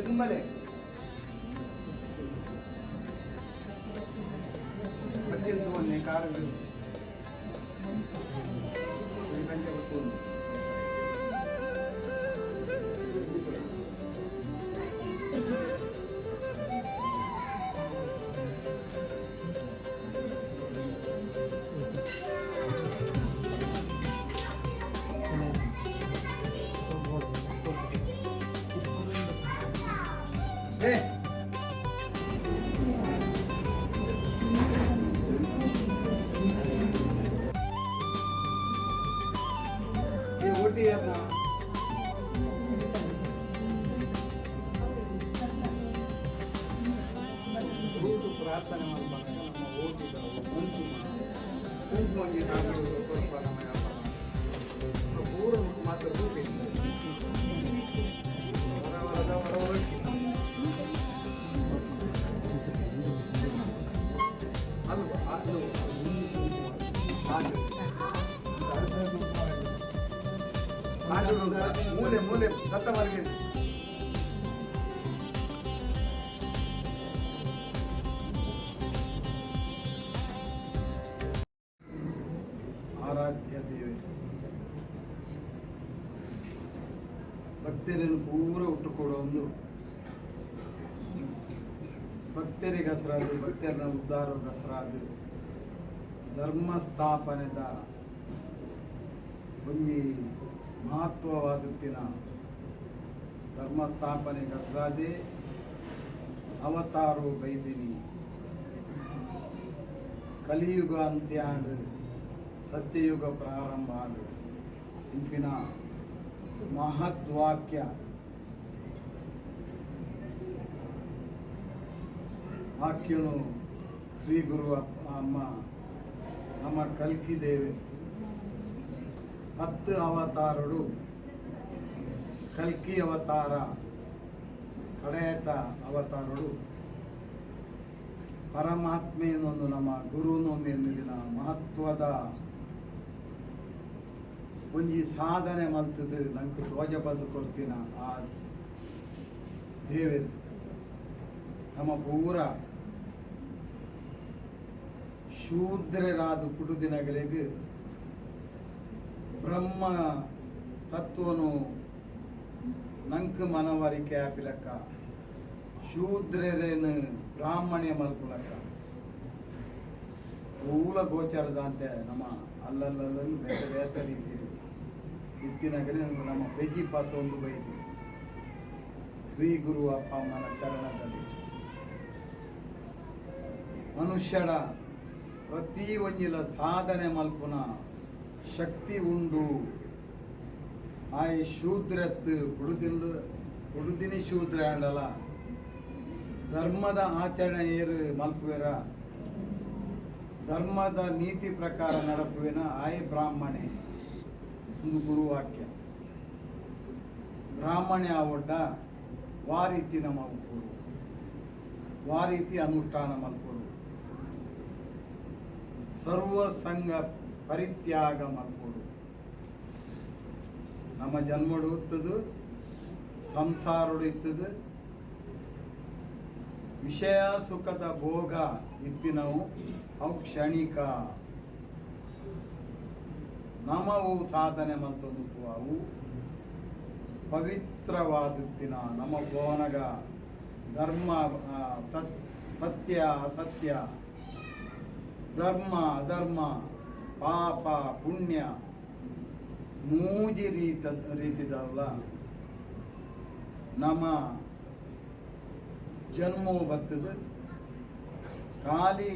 ತುಂಬಲೇ ಪ್ರತಿಯೊಂದು ಒಂದೇ ಕಾರು ಗಂಟೆ ಹೊತ್ತು ಓಟಿ ಪ್ರಾರ್ಥನೆ ಮಾಡ್ಬಾರ್ದು ನಮ್ಮ ಓಟಿದ ಕುಂಕುಮಂಗಿ ಕಾಗಲು ಸ್ವಲ್ಪ ನಮ್ಮ ಪೂರ ಮಾತ್ರ ಹೊರವರಕ್ಕೆ ಅದು ಮೂಲೆ ಮೂಲೆ ದತ್ತವರೆಗೆ ಆರಾಧ್ಯ ದೇವಿ ಭಕ್ತರನ್ನು ಪೂರ ಹುಟ್ಟುಕೊಡೋ ಒಂದು ಭಕ್ತರಿಗೆ ಹೆಸರಾದು ಭಕ್ತರನ್ನ ಉದ್ಧಾರದ ಹೆಸರಾದು ಧರ್ಮ ಸ್ಥಾಪನೆದ ಒಂದು ಮಹತ್ವವಾದತ್ತಿನ ಧರ್ಮ ಸ್ಥಾಪನೆಗೆ ಹೆಸರಾದೆ ಅವತಾರು ಬೈದಿನಿ ಕಲಿಯುಗ ಅಂತ್ಯಾಡು ಸತ್ಯಯುಗ ಪ್ರಾರಂಭ ಆಡು ಇಂಪಿನ ಮಹದ್ವಾಕ್ಯ ವಾಕ್ಯನು ಶ್ರೀ ಗುರು ಅಮ್ಮ ನಮ್ಮ ಕಲ್ಕಿ ದೇವಿ 10 ಅವತಾರಗಳು ಕಲ್ಕಿ ಅವತಾರ ಕಡೆಯತ ಅವತಾರಗಳು ಪರಮಾತ್ಮೆಯನ್ನೊಂದು ನಮ್ಮ ಗುರುನೊಂದು ಎನ್ನುವುದಿನ ಮಹತ್ವದ ಒಂಜಿ ಸಾಧನೆ ಮಲ್ತದು ನಂಗೆ ಧ್ವಜ ಬದುಕೊಳ್ತೀನ ಆ ದೇವರು ನಮ್ಮ ಪೂರ ಶೂದ್ರರಾದ ಕುಟುದಿನಗಳಿಗೆ ಬ್ರಹ್ಮ ತತ್ವನು ನಂಕ ಮನವರಿಕೆ ಆಪಿಲಕ್ಕ ಶೂದ್ರರೇನು ಬ್ರಾಹ್ಮಣ್ಯ ಮಲ್ಪುಲಕ್ಕ ಮೂಲ ಗೋಚರದಂತೆ ನಮ್ಮ ಅಲ್ಲಲ್ಲಲ್ಲೂ ಬೇರೆ ಬೇರೆ ರೀತಿ ಇತ್ತಿನಾಗಲಿ ನಮ್ಮ ಬೆಜಿ ಪಾಸ ಒಂದು ಬೈದಿ ಶ್ರೀ ಗುರು ಅಪ್ಪ ಅಮ್ಮನ ಚರಣದಲ್ಲಿ ಮನುಷ್ಯಡ ಪ್ರತಿ ಒಂಜಿಲ ಸಾಧನೆ ಮಲ್ಪುನ ಶಕ್ತಿ ಉಂಡು ಆಯ್ ಶೂದ್ರತ್ತು ಹುಡುದಿನಿ ಶೂದ್ರ ಅಂಡಲ ಧರ್ಮದ ಆಚರಣೆ ಏರು ಮಲ್ಪುವೆರ ಧರ್ಮದ ನೀತಿ ಪ್ರಕಾರ ನಡಪುವಿನ ಆಯ್ ಬ್ರಾಹ್ಮಣೆ ಒಂದು ಗುರುವಾಕ್ಯ ಬ್ರಾಹ್ಮಣ್ಯ ಒಡ್ಡ ವಾರೀತಿ ಮಲ್ಪುಡು ವಾರೀತಿ ಅನುಷ್ಠಾನ ಮಲ್ಪುಡು ಸರ್ವ ಸಂಘ ಪರಿತ್ಯಾಗ ಮಲ್ಪುಡು. ನಮ್ಮ ಜನ್ಮಡು ಇತ್ತದು, ಸಂಸಾರಡು ಇತ್ತದು, ವಿಷಯ ಸುಖದ ಭೋಗ ಇತ್ತಿನವು ಅವು ಕ್ಷಣಿಕ. ನಮವು ಸಾಧನೆ ಮಲ್ತೊಂದು ಅವು ಪವಿತ್ರವಾದಿತ್ತಿನ ನಮ್ಮ ಭವನಗ ಧರ್ಮ ಸತ್ಯ ಅಸತ್ಯ, ಧರ್ಮ ಅಧರ್ಮ, ಪಾಪ ಪುಣ್ಯ ಮೂಜಿ ರೀತಿದವಲ್ಲ ನಮ್ಮ ಜನ್ಮವು ಬರ್ತದೆ. ಖಾಲಿ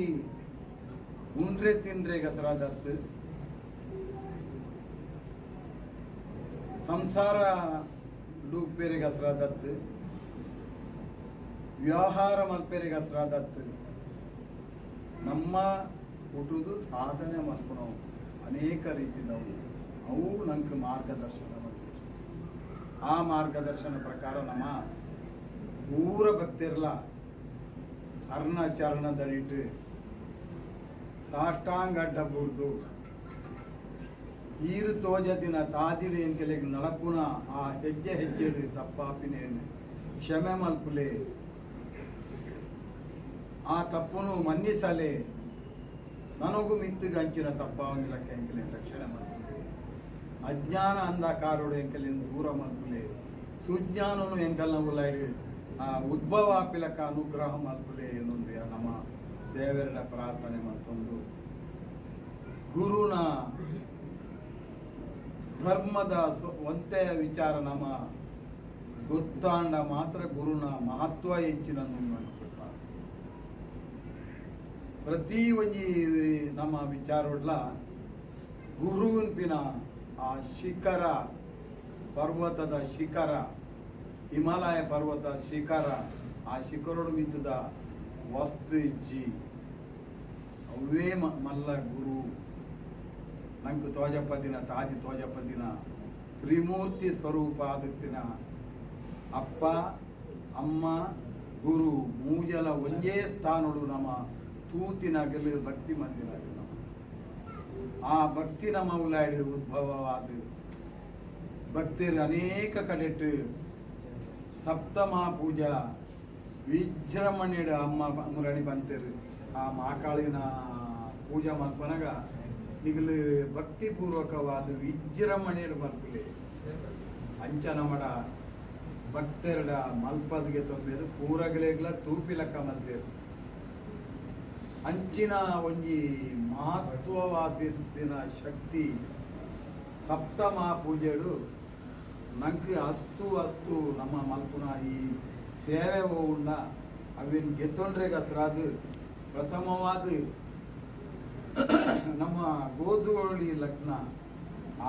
ಉಂಡ್ರೆ ತಿಂದ್ರೆ ಗಸರಾದತ್ತು, ಸಂಸಾರ ಲೂಪೇರಿಗೆ ಹಸ್ರಾದತ್ತು, ವ್ಯವಹಾರ ಮಲ್ಪೇರಿಗೆ ಹಸ್ರಾದತ್ತು. ನಮ್ಮ ಹುಟ್ಟುದು ಸಾಧನೆ ಮಲ್ಪನವು ಅನೇಕ ರೀತಿದವು. ಅವು ನಂಗೆ ಮಾರ್ಗದರ್ಶನ ಬಂತು. ಆ ಮಾರ್ಗದರ್ಶನ ಪ್ರಕಾರ ನಮ್ಮ ಊರ ಭಕ್ತಿರ್ಲ ಅರ್ಣಚರಣದಡಿಟ್ಟು ಸಾಷ್ಟಾಂಗ ಅಡ್ಡ ಬುಡ್ದು ಈರು ತೋಜ ದಿನ ತಾದಿಡು ಎಂಕೆಲೆಗೆ ನಳಪುನ ಆ ಹೆಜ್ಜೆ ಹೆಜ್ಜೆಡು ತಪ್ಪಾಪಿನೇನು ಕ್ಷಮೆ ಮಲ್ಪುಲೆ, ಆ ತಪ್ಪುನು ಮನ್ನಿಸಲೆ, ನನಗೂ ಮಿತ್ತಿಗೆ ಹಂಚಿನ ತಪ್ಪಾವಂಗಿಲಕ್ಕೆ ಎಂಕೆಲೆ ರಕ್ಷಣೆ ಮಲ್ಪುಲೆ, ಅಜ್ಞಾನ ಅಂಧಕಾರೋಡು ಎಂಕೆಲಿನ ದೂರ ಮಲ್ಪುಲೆ, ಸುಜ್ಞಾನನು ಎಂಕಲ್ನ ಉಲಾಡಿ ಆ ಉದ್ಭವ ಆಪಿಲಕ ಅನುಗ್ರಹ ಮಲ್ಪುಲೆ ಎನ್ನುವುದು ನಮ್ಮ ದೇವರ ಪ್ರಾರ್ಥನೆ ಮತ್ತೊಂದು. ಗುರುನ ಧರ್ಮದ ಒಂತೆಯ ವಿಚಾರ ನಮ್ಮ ಗೊತ್ತಾಂಡ ಮಾತ್ರ ಗುರುನ ಮಹತ್ವ ಹೆಚ್ಚಿನ ಗೊತ್ತ. ಪ್ರತಿ ಒಂಜಿ ನಮ್ಮ ವಿಚಾರಡ್ಲ ಗುರುವಿನ ಆ ಶಿಖರ, ಪರ್ವತದ ಶಿಖರ, ಹಿಮಾಲಯ ಪರ್ವತ ಶಿಖರ, ಆ ಶಿಖರೋಡು ಮಿತ್ತದ ವಸ್ತು ಇಜ್ಜಿ ಅವೇ ಮಲ್ಲ ಗುರು. ನಂಗೆ ತೋಜಪ್ಪ ದಿನ ತಾಜಿ ತೋಜಪ್ಪ ದಿನ ತ್ರಿಮೂರ್ತಿ ಸ್ವರೂಪ ಆದತ್ತಿನ ಅಪ್ಪ ಅಮ್ಮ ಗುರು ಮೂಜಲ ಒಂಜೇ ಸ್ಥಾನಡು ನಮ್ಮ ತೂತಿನಗಲು ಭಕ್ತಿ ಮಂದಿರ. ಆ ಭಕ್ತಿ ನಮ್ಮ ಉಲಾಡಿ ಉದ್ಭವವಾದ ಭಕ್ತಿರು ಅನೇಕ ಕಡೆಟ್ಟು ಸಪ್ತಮ ಪೂಜಾ ವಿಜೃಂಭಣೆಡು ಅಮ್ಮ ಮುರಣಿ ಬಂತರು. ಆ ಮಾಕಾಳಿನ ಪೂಜಾ ಮಲ್ಪನಾಗ ಈಗಲೂ ಭಕ್ತಿಪೂರ್ವಕವಾದ ವಿಜೃಂಭಣೆಡು ಮಲ್ಪಲೆ ಅಂಚ ನಮ್ಮಡ ಭಕ್ತರಡ ಮಲ್ಪದ್ಗೆ ತೊಂಬೇರು ಪೂರಗಲೆಗ್ಲ ತೂಪಿಲಕ್ಕ ಮಲ್ತೇರು. ಅಂಚಿನ ಒಂಜಿ ಮಹತ್ವವಾದಿನ ಶಕ್ತಿ ಸಪ್ತಮ ಪೂಜೆಡು ನಂಗೆ ಅಸ್ತು ನಮ್ಮ ಮಲ್ಪುನ ಈ ಸೇವೆ ಹೋಗುಂಡ ಅವೇನು ಗೆತ್ತೊಂಡ್ರೆ ಗಸ್ರಾದು ಪ್ರಥಮವಾದ ನಮ್ಮ ಗೋಧೋಳಿ ಲಗ್ನ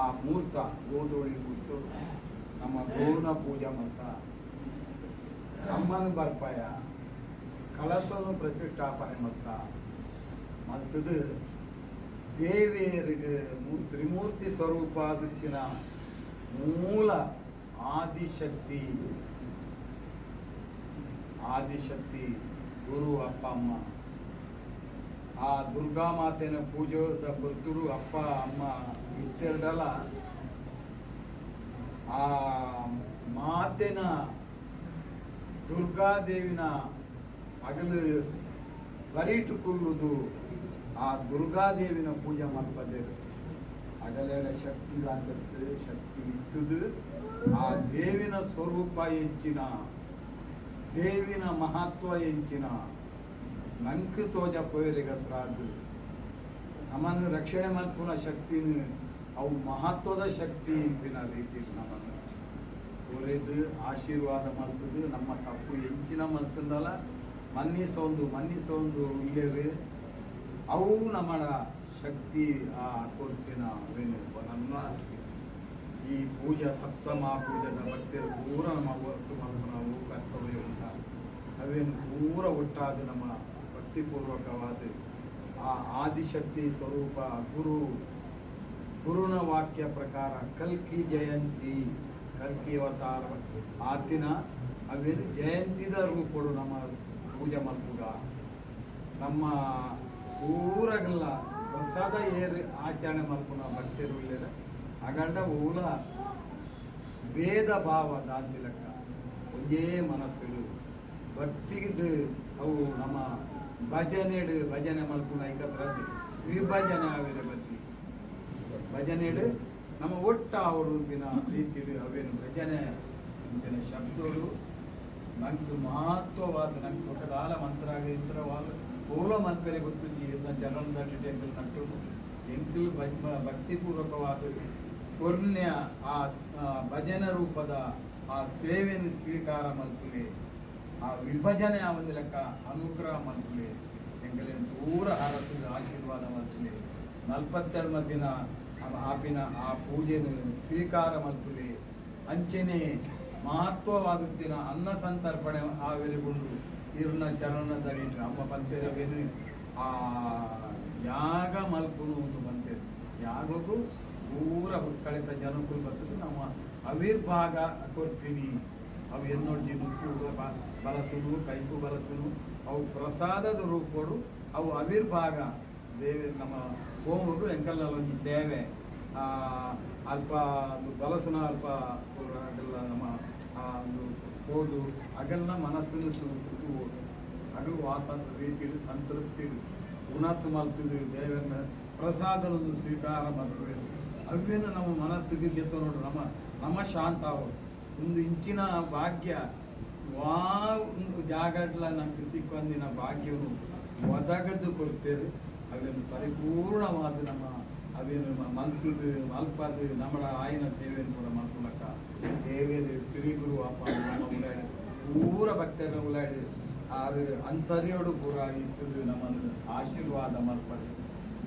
ಆ ಮೂರ್ತ ಗೋಧೋಳಿ ಕೂತು ನಮ್ಮ ಗೌರನ ಪೂಜೆ ಮತ್ತ ಅಮ್ಮನ ಬರ್ಪಾಯ ಕಳಸನು ಪ್ರತಿಷ್ಠಾಪನೆ ಮತ್ತದು ದೇವಿಯರಿಗೆ ತ್ರಿಮೂರ್ತಿ ಸ್ವರೂಪ ಆದಕ್ಕಿನ ಮೂಲ ಆದಿಶಕ್ತಿ ಗುರು ಅಪ್ಪ ಅಮ್ಮ. ಆ ದುರ್ಗಾ ಮಾತೆನ ಪೂಜೆದ ಬರ್ತುಡು ಅಪ್ಪ ಅಮ್ಮ ಇತ್ತೆರಡಲ್ಲ ಆ ಮಾತೆನ ದುರ್ಗಾದೇವಿನ ಹಗಲು ಬರೀಟು ಕುಲ್ಲುದು ಆ ದುರ್ಗಾದೇವಿನ ಪೂಜೆ ಮಲ್ಪದೇರು ಹಗಲೆಡ ಶಕ್ತಿ ಆದದ್ದು ಶಕ್ತಿ ಇತ್ತದು. ಆ ದೇವಿನ ಸ್ವರೂಪ ಹೆಚ್ಚಿನ, ದೇವಿನ ಮಹತ್ವ ಹೆಚ್ಚಿನ ನಂಕು ತೋಜ ಪೋಯರಿಗಸ್ರಾದು ನಮ್ಮನ್ನು ರಕ್ಷಣೆ ಮಲ್ಪುನ ಶಕ್ತಿನ ಅವು ಮಹತ್ವದ ಶಕ್ತಿ ಇಂಪಿನ ರೀತಿ ನಮ್ಮನ್ನು ಒರೆದು ಆಶೀರ್ವಾದ ಮಲ್ತದು. ನಮ್ಮ ತಪ್ಪು ಹೆಂಚಿನ ಮಲ್ತಂದಲ್ಲ ಮನ್ನಿಸೊಂದು ಉಲ್ಲೇರು ಅವು ನಮ್ಮಡ ಶಕ್ತಿ ಆ ಕೊರ್ಚಿನ ನನ್ನ ಈ ಪೂಜಾ ಸಪ್ತಮ ಪೂಜದ ಭಕ್ತಿಯರು ಪೂರ ನಮ್ಮ ಒಟ್ಟು ನಾವು ಕರ್ತವ್ಯ ಉಂಟ ಅವೇನು ಪೂರ ಒಟ್ಟಾದ ನಮ್ಮ ಭಕ್ತಿಪೂರ್ವಕವಾದ ಆ ಆದಿಶಕ್ತಿ ಸ್ವರೂಪ ಗುರುನ ವಾಕ್ಯ ಪ್ರಕಾರ ಕಲ್ಕಿ ಜಯಂತಿ ಕಲ್ಕಿ ಅವತಾರ ಆತಿನ ಅವೇನು ಜಯಂತಿದ ರೂಪಡು ನಮ್ಮ ಪೂಜೆ ಮಲ್ಪುಗ ನಮ್ಮ ಊರಗಲ್ಲ ಪ್ರಸಾದ ಏರು ಆಚರಣೆ ಮಲ್ಪುನ ಭಕ್ತರುಳ್ಳೇರ ಅಗಂಡ ಊಲ ಭೇದ ಭಾವ ದಾಂತಿ ಲೆಕ್ಕ ಒಂದೇ ಮನಸ್ಸು ಭಕ್ತಿಗಿಡ್ ಅವು ನಮ್ಮ ಭಜನೆ ಮಲ್ಪುನ ಐಕತ್ರದ ವಿಭಜನೆ ಆವಿರ ಭಜನೆಡು ನಮ್ಮ ಒಟ್ಟ ಅವಡುಂಪಿನ ರೀತಿಡು ಅವೇನು ಭಜನೆ ಅಂಪಿನ ಶಬ್ದಗಳು ನಂಗೆ ಮಹತ್ವವಾದ ನಂಗೆ ఒకదాల ಮಂತ್ರ ಇಂತರ వాళ్ళు ಪೂರ್ವ ಮಲ್ಪೆರೆ ಗೊತ್ತಿದ್ದಿ ಇದನ್ನ ಜನರಲ್ ಎಂಕಲ್ ನಟ್ಟು ಎಂಕಲ್ ಭಕ್ತಿಪೂರ್ವಕವಾದ ಕೊರ್ನ್ಯ ಆ ಭಜನ ರೂಪದ ಆ ಸೇವೆಯನ್ನು ಸ್ವೀಕಾರ ಮಲ್ಪುಲೆ ಆ ವಿಭಜನೆ ಒಂದು ಲೆಕ್ಕ ಅನುಗ್ರಹ ಮಲ್ಪುಲೆ ಎಂಕಲೇನು ಪೂರ ಹರಸಿದ ಆಶೀರ್ವಾದ ಮಲ್ಪುಲೆ 42 ದಿನ ಆಪಿನ ಆ ಪೂಜೆನು ಸ್ವೀಕಾರ ಮಲ್ಪುಲೆ ಅಂಚನೆ ಮಹತ್ವವಾದುತ್ತಿನ ಅನ್ನ ಸಂತರ್ಪಣೆ ಆವಿರಿಗೊಂಡು ಇರ್ನ ಚರಣ ತಡೀಟ್ರು ಅಮ್ಮ ಪಂತೆರವೇನು ಆ ಯಾಗ ಮಲ್ಪುನು ಒಂದು ಬಂತೇರು ಯಾಗಕ್ಕೂ ಪೂರ ಕಳೆದ ಜನಕ್ಕೂ ಬರ್ತದೆ ನಮ್ಮ ಅವಿರ್ಭಾಗ ಕೊರ್ಪಿನಿ ಅವು ಎನ್ನೊಡ್ಜಿ ನುಪ್ಪು ಬಲಸುನು ಕೈಪು ಬಲಸುನು ಅವು ಪ್ರಸಾದದ ರೂಪಡು ಅವು ಅವಿರ್ಭಾಗ ದೇವಿ ನಮ್ಮ ಹೋಮಗೂ ಎಂಕಲ್ನಲ್ಲೊಂದು ಸೇವೆ ಅಲ್ಪ ಬಲಸುನ ಅಲ್ಪ ಅದೆಲ್ಲ ನಮ್ಮ ಒಂದು ಹೋದು ಅಗಲ್ನ ಮನಸ್ಸನ್ನು ಅದು ವಾಸ ರೀತಿಯಲ್ಲಿ ಸಂತೃಪ್ತಿಡು ಉಣಸು ಮಲ್ಪಿದು ದೇವರನ್ನ ಪ್ರಸಾದನೊಂದು ಸ್ವೀಕಾರ ಮಾಡ್ತೇವೆ ಅವೇನು ನಮ್ಮ ಮನಸ್ಸಿಗೆ ಗೆತ್ತ ನೋಡ್ರಿ ನಮ್ಮ ಶಾಂತ ಒಂದು ಇಂಚಿನ ಭಾಗ್ಯ ಒಂದು ಜಾಗಡ್ಲ ನಮ್ಗೆ ಸಿಕ್ಕೊಂದಿನ ಭಾಗ್ಯವನ್ನು ಒದಗದ್ದು ಕೊಡ್ತೇವೆ ಅವೇನು ಪರಿಪೂರ್ಣವಾದ ನಮ್ಮ ಅವೇನು ಮಲ್ಪದು ನಮ್ಮ ಆಯ್ನ ಸೇವೆಯನ್ನು ಕೂಡ ಮಲ್ಪಲಕ್ಕ ದೇವೇರು ಶ್ರೀ ಗುರು ಅಪ್ಪ ನಮ್ಮ ಉಲಾಡಿ ಪೂರ ಭಕ್ತರನ್ನ ಉಲಾಡಿ ಅದು ಅಂತರ್ಯೋಡು ಪೂರ ಇತ್ತದು ನಮ್ಮನ್ನು ಆಶೀರ್ವಾದ ಮಲ್ಪದು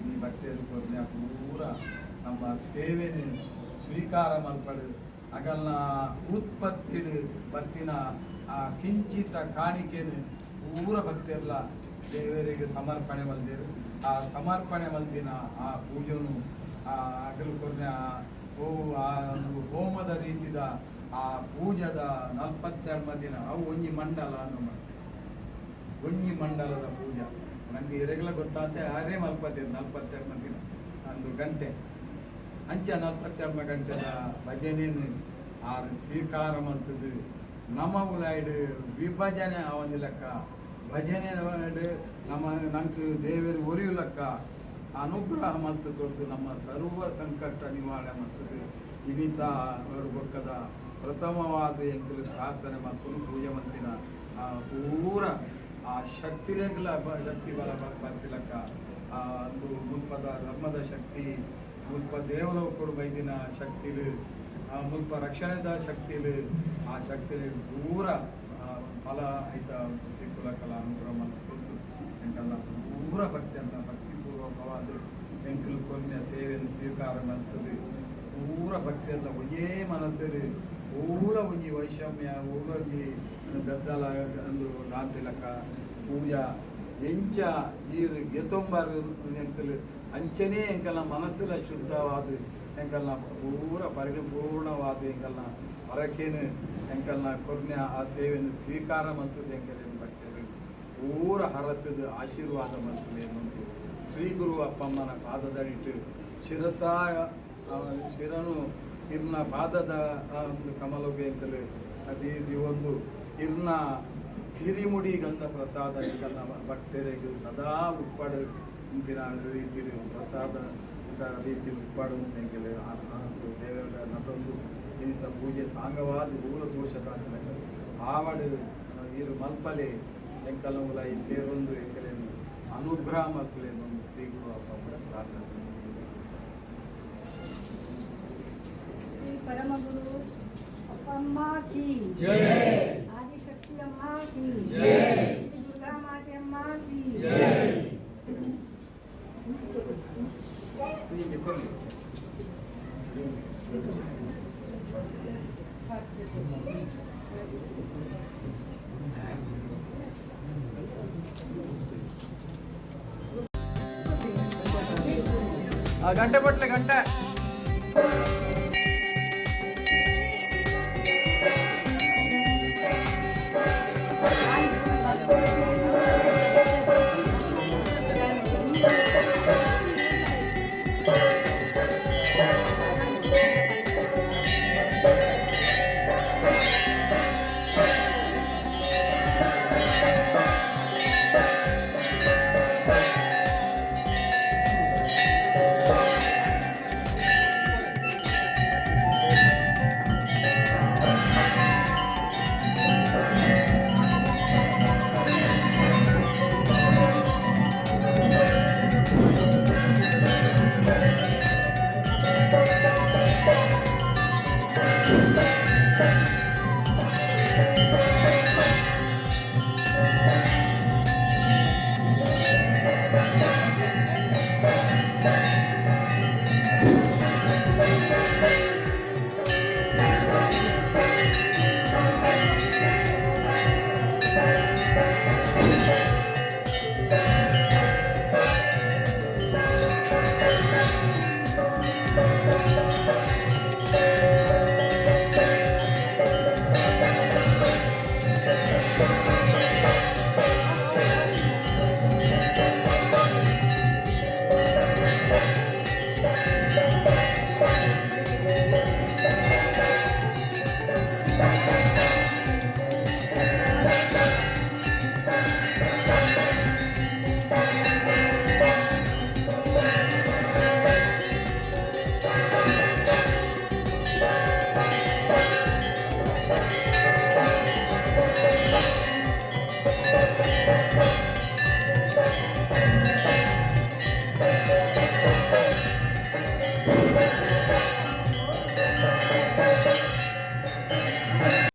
ಈ ಭಕ್ತರು ಕೊರ್ನ ಪೂರ ನಮ್ಮ ಸೇವೆನ ಸ್ವೀಕಾರ ಮಲ್ಪಡು ಅಗಲ್ನ ಉತ್ಪತ್ತಿಡು ಬತ್ತಿನ ಆ ಕಿಂಚಿತ ಕಾಣಿಕೆನು ಪೂರ ಭಕ್ತರೆಲ್ಲ ದೇವರಿಗೆ ಸಮರ್ಪಣೆ ಮಲ್ದಿರು ಆ ಸಮರ್ಪಣೆ ಮಲ್ದಿನ ಆ ಪೂಜೆನು ಆ ಅಗಲು ಕೊರ್ನ ಆ ಒಂದು ಹೋಮದ ರೀತಿದ ಆ ಪೂಜದ 42 ದಿನ ಅವು ಒಂಜಿ ಮಂಡಲ ಅನ್ನೋ ಮಾಡ್ತೇವೆ ಒಂಜಿ ಮಂಡಲದ ಪೂಜೆ ನನಗೆ ಇರೆಗ್ಲ ಗೊತ್ತಾಂತೆ ಆರೇ ಮಲ್ಪತ್ತೇವೆ 42 ದಿನ ಒಂದು ಗಂಟೆ ಅಂಚ 42 ಗಂಟೆದ ಭಜನೆನು ಆ ಸ್ವೀಕಾರ ಮಲ್ತದು ನಮ್ಮ ಉಲಾಯ್ಡು ವಿಭಜನೆ ಅವನ ಲೆಕ್ಕ ಭಜನೆ ನಮ್ಮ ನಂಗೆ ದೇವರು ಒರಿಯು ಲೆಕ್ಕ ಅನುಗ್ರಹ ಮಲ್ತು ಕೊಟ್ಟು ನಮ್ಮ ಸರ್ವ ಸಂಕಷ್ಟ ನಿವಾರಣೆ ಮಾಡ್ತದೆ ಇನ್ನಿತ ಬೊಕ್ಕದ ಪ್ರಥಮವಾದ ಎಂಕಲು ಪ್ರಾರ್ಥನೆ ಮತ್ತು ಪೂಜೆ ಮಂತಿನ ಪೂರ ಆ ಶಕ್ತಿಲೇಗಲ ಶಕ್ತಿ ಬಲ ಬರ್ತಿಲಕ್ಕ ಒಂದು ಮುಲ್ಪದ ಧರ್ಮದ ಶಕ್ತಿ ಮುಲ್ಪ ದೇವಲೋಕರು ಬೈದಿನ ಶಕ್ತಿಲು ಮುಲ್ಪ ರಕ್ಷಣೆದ ಶಕ್ತಿಲು ಆ ಶಕ್ತಿಲಿ ಪೂರ ಫಲ ಐತ ಸಿಕ್ಕುಲಕ್ಕಲ ಅನುಗ್ರಹ ಮಲ್ತುಕೊಂಡು ಎಂಕಲ್ಲ ಪೂರ ಭಕ್ತಿ ಅಂತ ಭಕ್ತಿಪೂರ್ವಕವಾದ ಎಂಕಲು ಕೊನ್ನೆ ಸೇವೆಯನ್ನು ಸ್ವೀಕಾರ ಮಾಡ್ತದೆ ಪೂರ ಭಕ್ತಿ ಅಂತ ಒಂದೇ ಮನಸ್ಸಲ್ಲಿ ಪೂರ ಒಂಜಿ ವೈಷಮ್ಯ ಪೂರ ಒಂಜಿ ಗದ್ದಲ ಅಂದು ದಾಂತಿಲಕ ಪೂಜಾ ಎಂಚ ನೀರು ಎತ್ತೊಂಬಾರು ಎಂಕಲು ಅಂಚನೇ ಎಂಕಲ್ಲ ಮನಸ್ಸೆಲ್ಲ ಶುದ್ಧವಾದ ಎಂಕಲ್ನ ಪೂರ ಪರಿಪೂರ್ಣವಾದ ಎಂಕಲ್ನ ಹೊರಕೇನು ಎಂಕಲ್ನ ಕೊರ್ನೆ ಆ ಸೇವೆಯನ್ನು ಸ್ವೀಕಾರ ಮಾಡ್ತದೆ ಎಂಕಲೇನು ಭಕ್ತರು ಪೂರ ಹರಸದ ಆಶೀರ್ವಾದ ಮಾಡ್ತದೆ ಅನ್ನೋದು ಶ್ರೀ ಗುರು ಅಪ್ಪಮ್ಮನ ಪಾದದಡಿಟ್ಟು ಶಿರಸ ಶಿರನು ಇರ್ನ ಪಾದದ ಒಂದು ಕಮಲಗೆ ಎಂಕಲು ಅದೇ ಒಂದು ಇರ್ನ ಸಿರಿಮುಡಿ ಗಂಧ ಪ್ರಸಾದ ಎಂಕಲ್ನ ಭಕ್ತರಿಗೆ ಸದಾ ಉಪ್ಪಡು ಇಂಪಿನ ರೀತಿ ಪ್ರಸಾದ ರೀತಿ ಉಪ್ಪಾಡು ಎಂಕಲೆ ದೇವರ ನಟೊಂದು ಇಂಥ ಪೂಜೆ ಸಾಂಗವಾದ ಮೂಲ ದೋಷದ ಆವಡು ಇರು ಮಲ್ಪಲೆ ಎಂಕಲ ಮೂಲ ಈ ಸೇರೊಂದು ಎಂಕಲೇನು ಅನುಗ್ರಹ ಮಲ್ಪಲೇನು ಶ್ರೀ ಗುರು ಅಪ್ಪ ಪ್ರಾರ್ಥನೆ ಶ್ರೀ ಪರಮಗುರು ಅಪ್ಪಮ್ಮ ಕಿ ಜೈ ಆದಿಶಕ್ತಿ ಅಮ್ಮ ಕಿ ಜೈ ಶ್ರೀ ದುರ್ಗಾ ಮಾತೆ ಅಮ್ಮ ಕಿ ಜೈ ಗಂಟೆ ಬಟ್ಲೆ ಗಂಟೆ